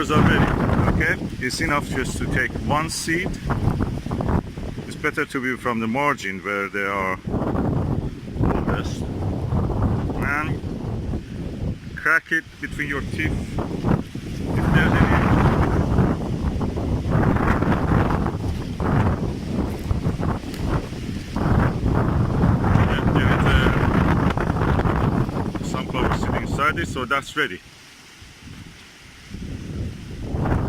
sunflowers are ready. Okay, it's enough just to take one seed. It's better to be from the margin where they are oldest, and crack it between your teeth. If there's any sunflower sitting inside it, so that's ready.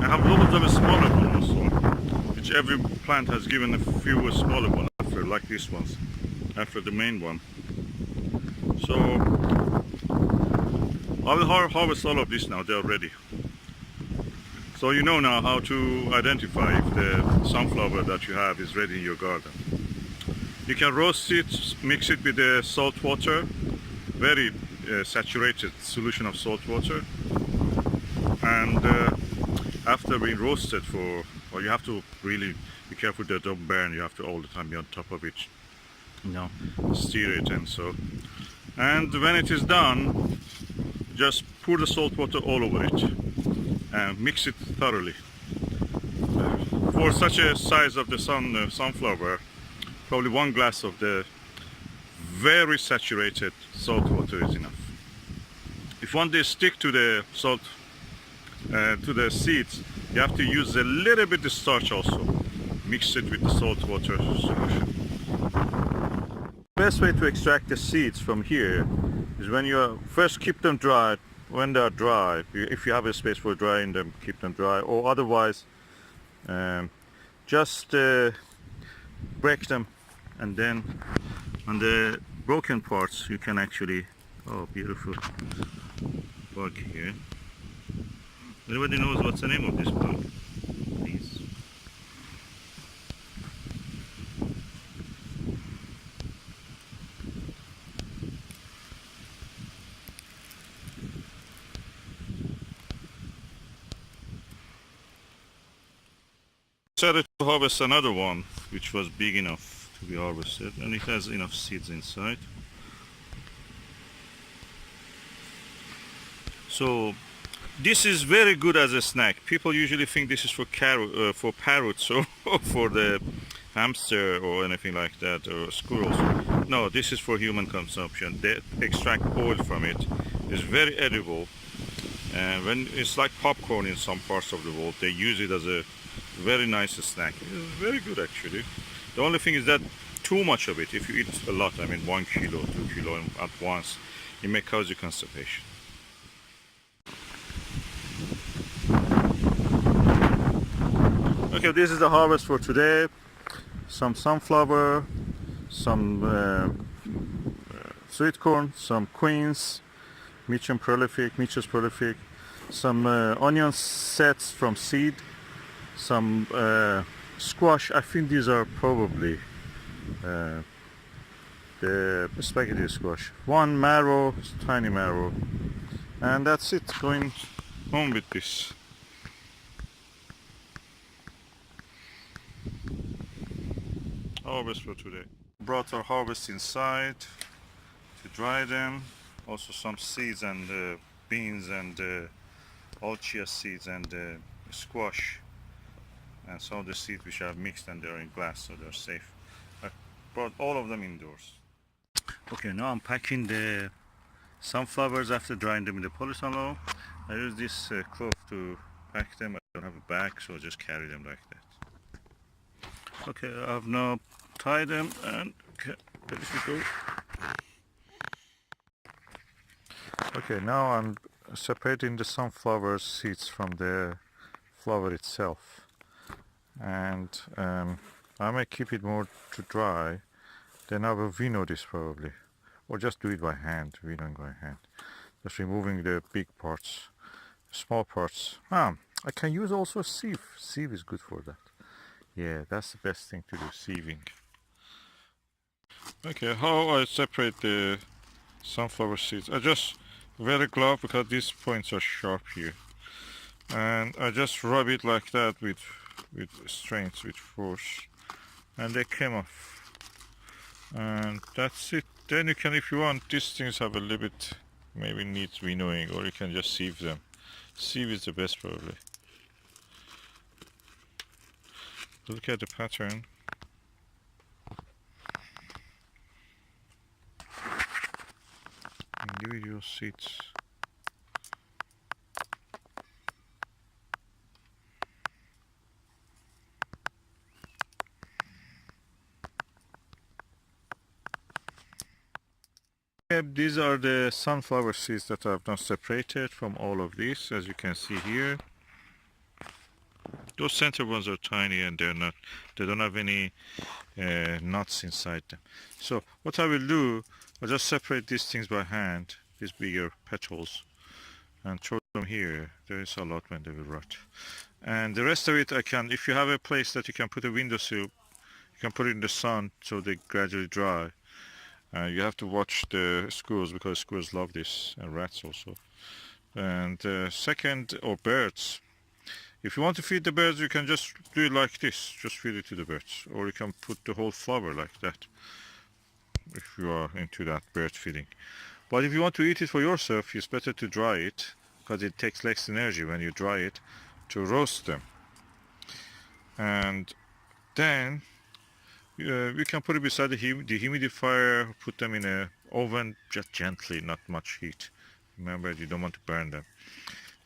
I have loads of a smaller one also, which every plant has given a few smaller ones after, like these ones, after the main one. So I will harvest all of this now, they are ready. So you know now how to identify if the sunflower that you have is ready in your garden. You can roast it, mix it with the salt water, very saturated solution of salt water, and after being roasted for, well, you have to really be careful that don't burn. You have to all the time be on top of it, you know, stir it and so. And when it is done, just pour the salt water all over it and mix it thoroughly. For such a size of the sunflower, probably 1 glass of the very saturated salt water is enough. If one day stick to the salt, to the seeds, you have to use a little bit of starch also. Mix it with the salt water solution. The best way to extract the seeds from here is when you first keep them dry. When they are dry, if you have a space for drying them, keep them dry, or otherwise just break them, and then on the broken parts you can actually, oh, beautiful bug here. Anybody knows what's the name of this bug? Please. Decided to harvest another one which was big enough to be harvested, and it has enough seeds inside. So this is very good as a snack. People usually think this is for parrots or for the hamster or anything like that, or squirrels. No, this is for human consumption. They extract oil from it. It's very edible, and when it's like popcorn in some parts of the world, they use it as a very nice snack. It's very good actually. The only thing is that too much of it, if you eat a lot, I mean 1 kilo, 2 kilo at once, it may cause you constipation. Okay, this is the harvest for today. Some sunflower, some sweet corn, some queens, Mitchum prolific, some onion sets from seed, some squash. I think these are probably the spaghetti squash. 1 marrow, tiny marrow, and that's it. Going home with this. Harvest for today. Brought our harvest inside to dry them. Also some seeds and beans and all chia seeds and squash, and some of the seeds which are mixed and they're in glass, so they're safe. I brought all of them indoors. Okay, now I'm packing the sunflowers after drying them in the polytunnel. I use this cloth to pack them. I don't have a bag, so I just carry them like that. Okay, I've now tied them and ready to go. Okay, now I'm separating the sunflower seeds from the flower itself, and I may keep it more to dry. Then I will winnow this probably, or just do it by hand, winnowing by hand. Just removing the big parts, small parts. I can use also a sieve. Sieve is good for that. Yeah, that's the best thing to do, sieving. Okay, how I separate the sunflower seeds? I just wear a glove because these points are sharp here, and I just rub it like that with strength, with force, and they came off, and that's it. Then you can, if you want, these things have a little bit maybe needs winnowing, or you can just sieve them. Sieve is the best probably. Look at the pattern. Individual seeds. These are the sunflower seeds that I've now separated from all of these, as you can see here. Those center ones are tiny and they don't have any nuts inside them. So what I will do, I'll just separate these things by hand, these bigger petals, and throw them here. There is allotment, they will rot. And the rest of it I can, if you have a place that you can put a windowsill, you can put it in the sun so they gradually dry. You have to watch the squirrels because squirrels love this, and rats also. And second, or birds. If you want to feed the birds, you can just do it like this. Just feed it to the birds. Or you can put the whole flower like that, if you are into that bird feeding. But if you want to eat it for yourself, it's better to dry it, because it takes less energy when you dry it, to roast them. And then you can put it beside the dehumidifier, put them in a oven, just gently, not much heat. Remember, you don't want to burn them.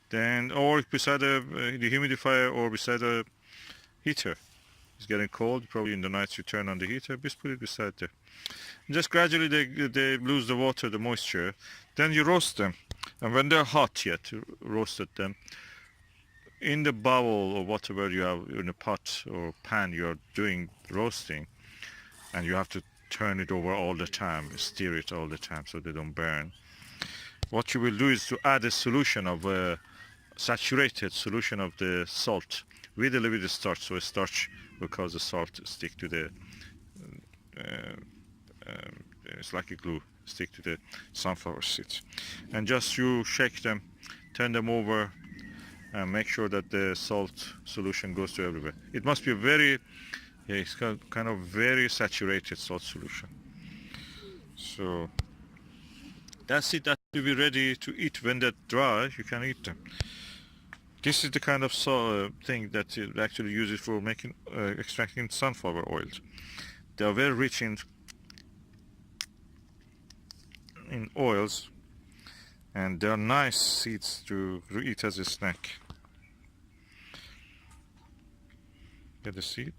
Then, or beside the dehumidifier, or beside a heater. It's getting cold, probably in the nights you turn on the heater, just put it beside there. And just gradually they lose the water, the moisture. Then you roast them. And when they're hot yet, you roasted them, in the bowl or whatever you have in a pot or pan you're doing roasting, and you have to turn it over all the time, stir it all the time so they don't burn. What you will do is to add a solution of saturated solution of the salt with a little bit of starch, so a starch will cause the salt to stick to the it's like a glue, stick to the sunflower seeds. And just you shake them, turn them over, and make sure that the salt solution goes to everywhere. It must be very, it's kind of very saturated salt solution. So that's it. That will be ready to eat. When they're dry, you can eat them. This is the kind of thing that you actually use it for making extracting sunflower oils. They are very rich in oils, and they are nice seeds to eat as a snack. Get the seed.